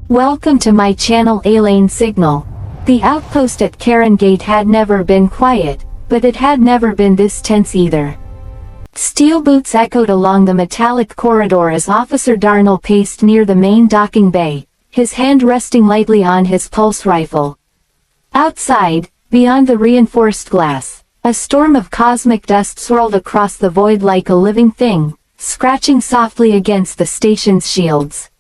Welcome to my channel Alane Signal. The outpost at Kheron Gate had never been quiet, but it had never been this tense either. Steel boots echoed along the metallic corridor as Officer Darnell paced near the main docking bay, his hand resting lightly on his pulse rifle. Outside, beyond the reinforced glass, a storm of cosmic dust swirled across the void like a living thing, scratching softly against the station's shields.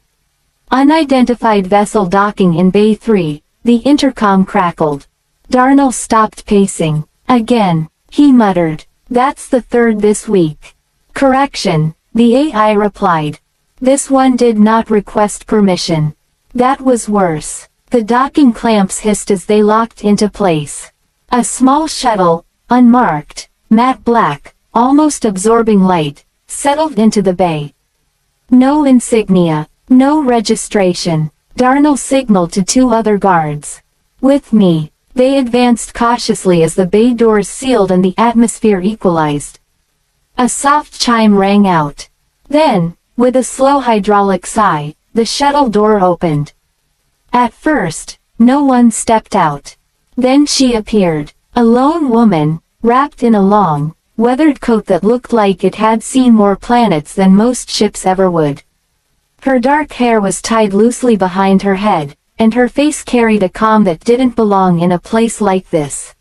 Unidentified vessel docking in Bay 3, the intercom crackled. Darnell stopped pacing. Again, he muttered. That's the third this week. Correction, the AI replied. This one did not request permission. That was worse. The docking clamps hissed as they locked into place. A small shuttle, unmarked, matte black, almost absorbing light, settled into the bay. No insignia, no registration. Darnell signaled to two other guards. With me. They advanced cautiously as the bay doors sealed and the atmosphere equalized. A soft chime rang out. Then, with a slow hydraulic sigh, the shuttle door opened. At first, no one stepped out. Then she appeared, a lone woman, wrapped in a long, weathered coat that looked like it had seen more planets than most ships ever would. Her dark hair was tied loosely behind her head, and her face carried a calm that didn't belong in a place like this.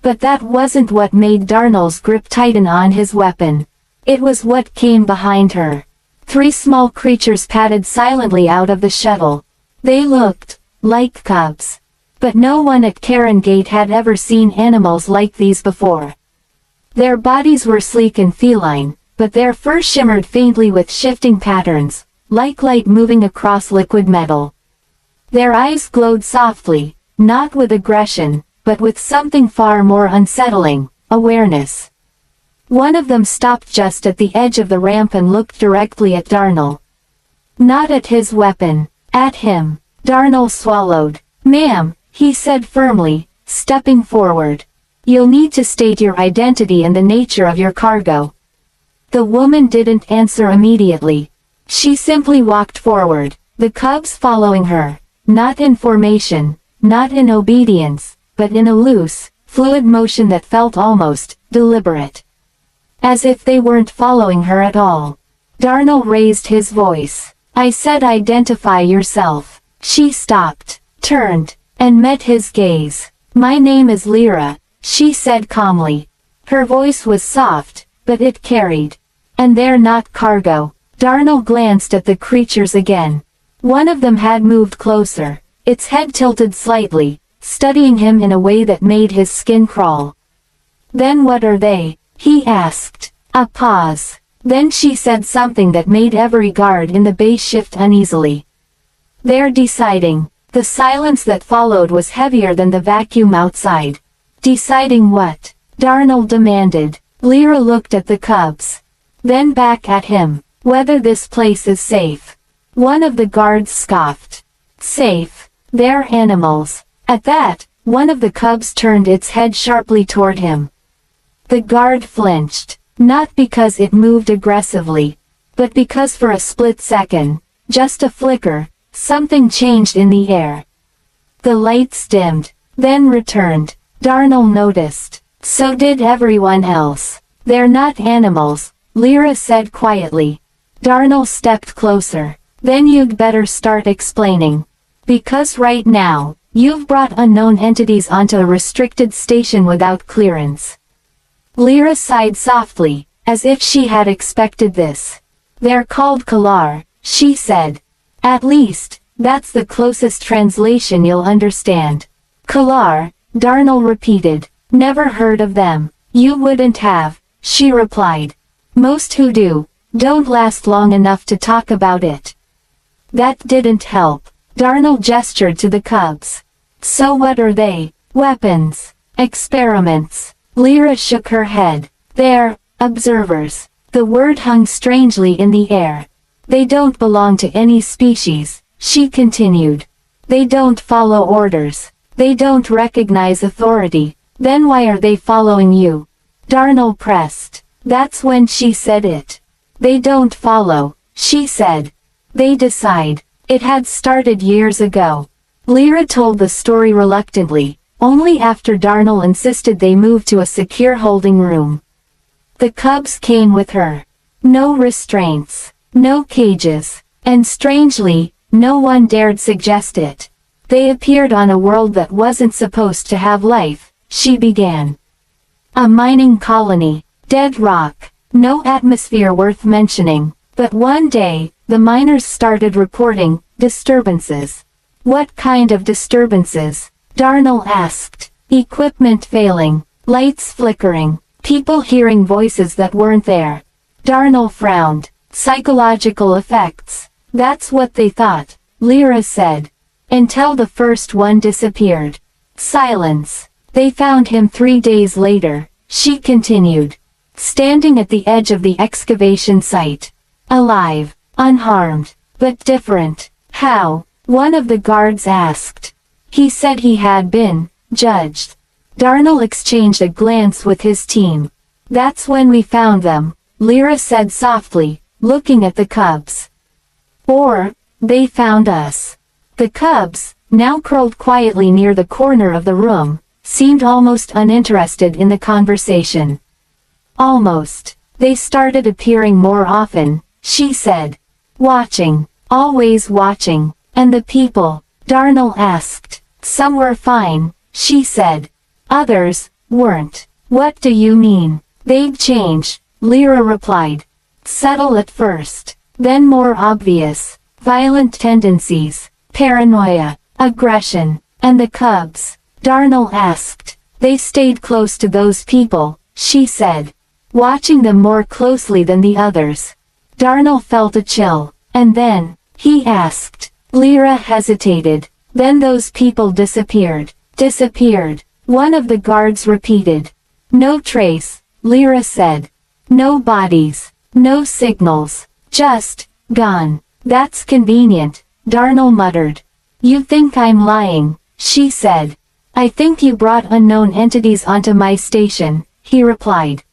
But that wasn't what made Darnell's grip tighten on his weapon. It was what came behind her. Three small creatures padded silently out of the shuttle. They looked like cubs. But no one at Kheron Gate had ever seen animals like these before. Their bodies were sleek and feline, but their fur shimmered faintly with shifting patterns, like light moving across liquid metal. Their eyes glowed softly, not with aggression, but with something far more unsettling, awareness. One of them stopped just at the edge of the ramp and looked directly at Darnell. Not at his weapon, at him. Darnell swallowed. "Ma'am," he said firmly, stepping forward. "You'll need to state your identity and the nature of your cargo." The woman didn't answer immediately. She simply walked forward, the cubs following her, not in formation, not in obedience, but in a loose, fluid motion that felt almost deliberate. As if they weren't following her at all. Darnell raised his voice. "I said identify yourself." She stopped, turned, and met his gaze. "My name is Lyra," she said calmly. Her voice was soft, but it carried. "And they're not cargo." Darnell glanced at the creatures again. One of them had moved closer, its head tilted slightly, studying him in a way that made his skin crawl. "Then what are they?" he asked. A pause. Then she said something that made every guard in the bay shift uneasily. "They're deciding." The silence that followed was heavier than the vacuum outside. "Deciding what?" Darnell demanded. Lyra looked at the cubs. Then back at him. "Whether this place is safe." One of the guards scoffed. "Safe? They're animals." At that, one of the cubs turned its head sharply toward him. The guard flinched, not because it moved aggressively, but because for a split second, just a flicker, something changed in the air. The lights dimmed, then returned. Darnell noticed. So did everyone else. "They're not animals," Lyra said quietly. Darnell stepped closer. "Then you'd better start explaining. Because right now, you've brought unknown entities onto a restricted station without clearance." Lyra sighed softly, as if she had expected this. "They're called Khelar," she said. "At least, that's the closest translation you'll understand." "Khelar," Darnell repeated. "Never heard of them." "You wouldn't have," she replied. "Most who do, don't last long enough to talk about it." That didn't help. Darnell gestured to the cubs. "So what are they?" "Weapons. Experiments." Lyra shook her head. "They're observers." The word hung strangely in the air. "They don't belong to any species," she continued. "They don't follow orders. They don't recognize authority." "Then why are they following you?" Darnell pressed. That's when she said it. "They don't follow," she said. "They decide." It had started years ago. Lyra told the story reluctantly, only after Darnell insisted they move to a secure holding room. The cubs came with her. No restraints, no cages, and strangely, no one dared suggest it. They appeared on a world that wasn't supposed to have life, she began. A mining colony, dead rock, no atmosphere worth mentioning, but one day, the miners started reporting disturbances. What kind of disturbances? Darnell asked. Equipment failing, lights flickering, people hearing voices that weren't there. Darnell frowned. Psychological effects. That's what they thought, Lyra said. Until the first one disappeared. Silence. They found him 3 days later, she continued. Standing at the edge of the excavation site. Alive, unharmed, but different. How? One of the guards asked. He said he had been judged. Darnell exchanged a glance with his team. That's when we found them, Lyra said softly, looking at the cubs. Or, they found us. The cubs, now curled quietly near the corner of the room, seemed almost uninterested in the conversation. Almost. They started appearing more often, she said. Watching, always watching, and the people, Darnell asked. Some were fine, she said. Others, weren't. What do you mean? They'd change, Lyra replied. Subtle at first, then more obvious. Violent tendencies, paranoia, aggression, and the cubs, Darnell asked. They stayed close to those people, she said. Watching them more closely than the others. Darnell felt a chill, and then, he asked. Lyra hesitated. Then those people disappeared. Disappeared, one of the guards repeated. No trace, Lyra said. No bodies, no signals, just, gone. That's convenient, Darnell muttered. You think I'm lying, she said. I think you brought unknown entities onto my station, he replied.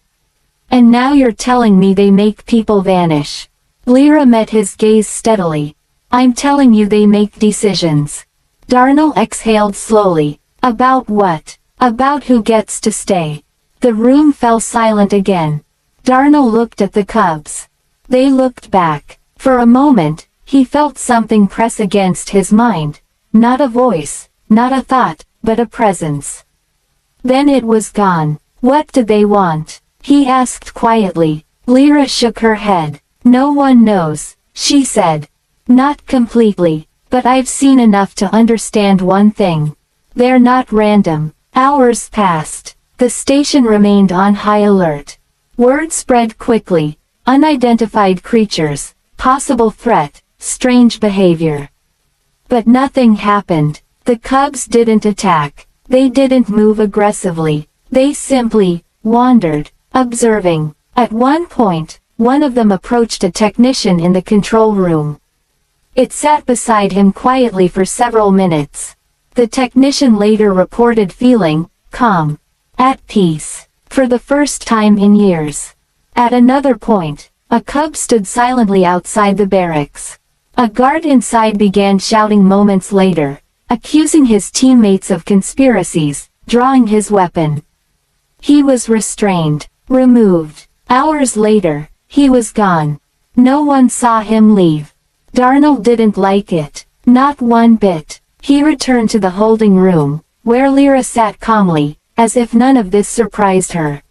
And now you're telling me they make people vanish. Lyra met his gaze steadily. I'm telling you they make decisions. Darnell exhaled slowly. About what? About who gets to stay. The room fell silent again. Darnell looked at the cubs. They looked back. For a moment, he felt something press against his mind. Not a voice, not a thought, but a presence. Then it was gone. What did they want? He asked quietly. Lyra shook her head. No one knows, she said. Not completely, but I've seen enough to understand one thing. They're not random. Hours passed. The station remained on high alert. Word spread quickly. Unidentified creatures, possible threat, strange behavior. But nothing happened. The cubs didn't attack. They didn't move aggressively. They simply wandered, observing. At one point, one of them approached a technician in the control room. It sat beside him quietly for several minutes. The technician later reported feeling calm, at peace, for the first time in years. At another point, a cub stood silently outside the barracks. A guard inside began shouting moments later, accusing his teammates of conspiracies, drawing his weapon. He was restrained, removed. Hours later, he was gone. No one saw him leave. Darnell didn't like it, not one bit. He returned to the holding room, where Lyra sat calmly, as if none of this surprised her.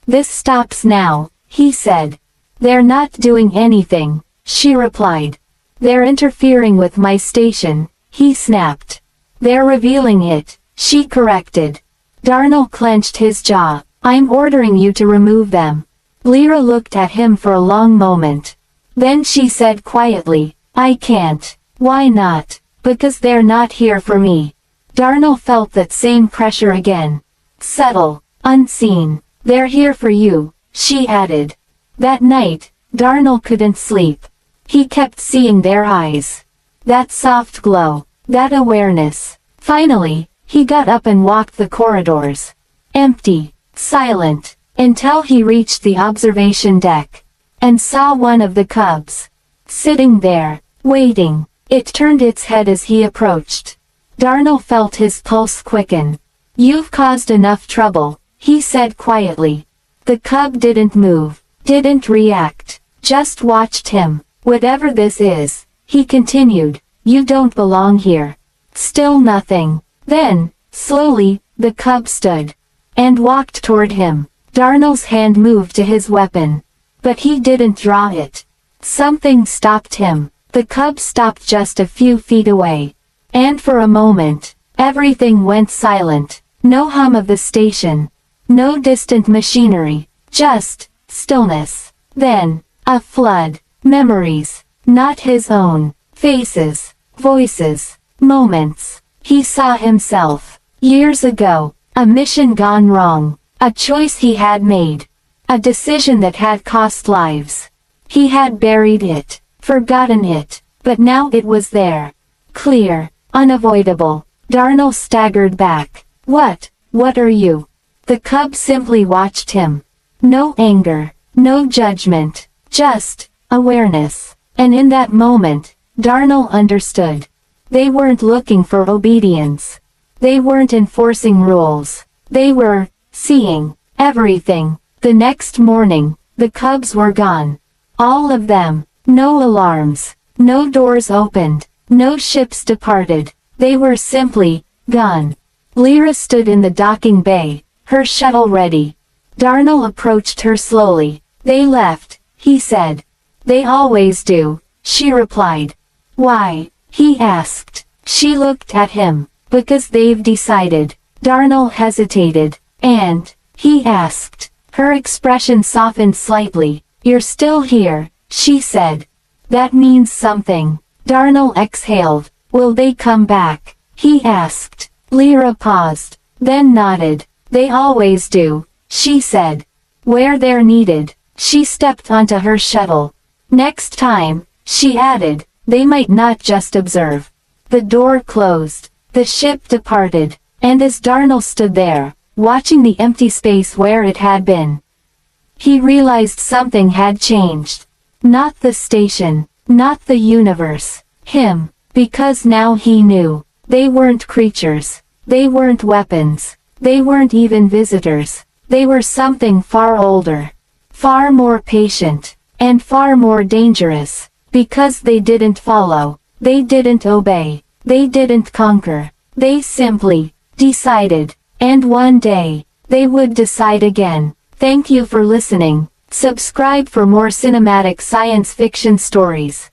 This stops now, he said. They're not doing anything, she replied. They're interfering with my station, he snapped. They're revealing it, she corrected. Darnell clenched his jaw. I'm ordering you to remove them. Lyra looked at him for a long moment. Then she said quietly, I can't. Why not? Because they're not here for me. Darnell felt that same pressure again. Subtle, unseen. They're here for you, she added. That night, Darnell couldn't sleep. He kept seeing their eyes. That soft glow, that awareness. Finally, he got up and walked the corridors. Empty, silent, until he reached the observation deck. And saw one of the cubs. Sitting there, waiting. It turned its head as he approached. Darnell felt his pulse quicken. "You've caused enough trouble," he said quietly. The cub didn't move, didn't react, just watched him. "Whatever this is," he continued, "you don't belong here." Still nothing. Then, slowly, the cub stood and walked toward him. Darnell's hand moved to his weapon, but he didn't draw it. Something stopped him. The cub stopped just a few feet away. And for a moment, everything went silent. No hum of the station. No distant machinery. Just stillness. Then, a flood. Memories. Not his own. Faces. Voices. Moments. He saw himself. Years ago. A mission gone wrong. A choice he had made. A decision that had cost lives. He had buried it. Forgotten it. But now it was there. Clear. Unavoidable. Darnell staggered back. What are you?" The cub simply watched him. No anger. No judgment. Just awareness. And in that moment, Darnell understood. They weren't looking for obedience. They weren't enforcing rules. They were seeing everything. The next morning, the cubs were gone. All of them. No alarms. No doors opened. No ships departed. They were simply gone. Lyra stood in the docking bay, her shuttle ready. Darnell approached her slowly. "They left," he said. "They always do," she replied. "Why?" he asked. She looked at him. "Because they've decided." Darnell hesitated. "And?" he asked. Her expression softened slightly. "You're still here," she said. "That means something." Darnell exhaled. "Will they come back?" he asked. Lyra paused, then nodded. "They always do," she said. "Where they're needed." She stepped onto her shuttle. "Next time," she added, "they might not just observe." The door closed. The ship departed. And as Darnell stood there, watching the empty space where it had been, he realized something had changed. Not the station, not the universe, him, because now he knew. They weren't creatures. They weren't weapons. They weren't even visitors. They were something far older, far more patient, and far more dangerous. Because they didn't follow. They didn't obey. They didn't conquer. They simply decided. And one day, they would decide again. Thank you for listening. Subscribe for more cinematic science fiction stories.